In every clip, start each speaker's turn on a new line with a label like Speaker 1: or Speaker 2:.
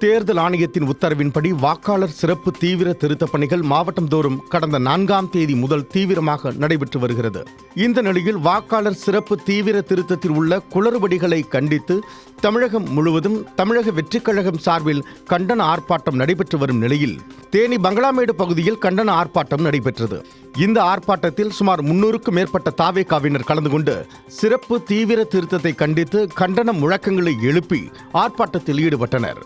Speaker 1: தேர்தல் ஆணையத்தின் உத்தரவின்படி வாக்காளர் சிறப்பு தீவிர திருத்தப் பணிகள் மாவட்டம் தோறும் கடந்த 4ஆம் தேதி முதல் தீவிரமாக நடைபெற்று வருகிறது. இந்த நிலையில் வாக்காளர் சிறப்பு தீவிர திருத்தத்தில் உள்ள குளறுபடிகளை கண்டித்து தமிழகம் முழுவதும் தமிழக வெற்றிக் கழகம் சார்பில் கண்டன ஆர்ப்பாட்டம் நடைபெற்று வரும் நிலையில் தேனி பங்களாமேடு பகுதியில் கண்டன ஆர்ப்பாட்டம் நடைபெற்றது. இந்த ஆர்ப்பாட்டத்தில் சுமார் 300க்கும் மேற்பட்ட தாவேகாவினர் கலந்து கொண்டு சிறப்பு தீவிர திருத்தத்தை கண்டித்து கண்டன முழக்கங்களை எழுப்பி ஆர்ப்பாட்டத்தில் ஈடுபட்டனர்.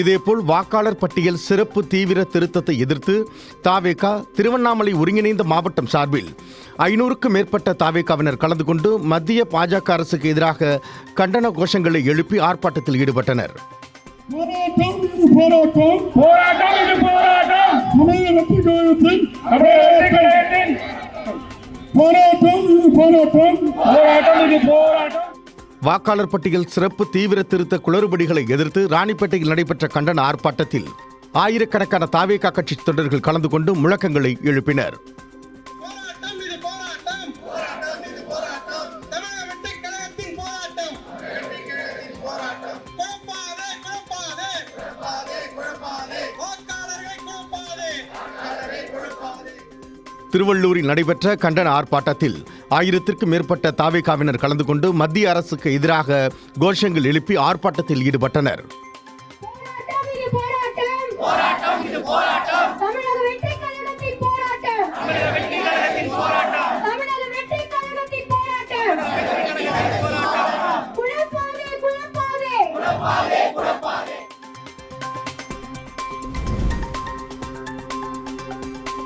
Speaker 1: இதேபோல் வாக்காளர் பட்டியல் சிறப்பு தீவிர திருத்தத்தை எதிர்த்து தாவேகா திருவண்ணாமலை ஒருங்கிணைந்த மாவட்டம் சார்பில் 500க்கும் மேற்பட்ட தாவேகாவினர் கலந்து கொண்டு மத்திய பாஜக அரசுக்கு எதிராக கண்டன கோஷங்களை எழுப்பி ஆர்ப்பாட்டத்தில் ஈடுபட்டனர். வாக்காளர் பட்டியல் சிறப்பு தீவிர திருத்த குளறுபடிகளை எதிர்த்து ராணிப்பேட்டையில் நடைபெற்ற கண்டன ஆர்ப்பாட்டத்தில் ஆயிரக்கணக்கான தாவேகா கட்சி தொண்டர்கள் கலந்து கொண்டு முழக்கங்களை எழுப்பினர். திருவள்ளூரில் நடைபெற்ற கண்டன ஆர்ப்பாட்டத்தில் 1000க்கும் மேற்பட்ட தாவேகாவினர் கலந்து கொண்டு மத்திய அரசுக்கு எதிராக கோஷங்கள் எழுப்பி ஆர்ப்பாட்டத்தில் ஈடுபட்டனர்.
Speaker 2: குழப்பாதே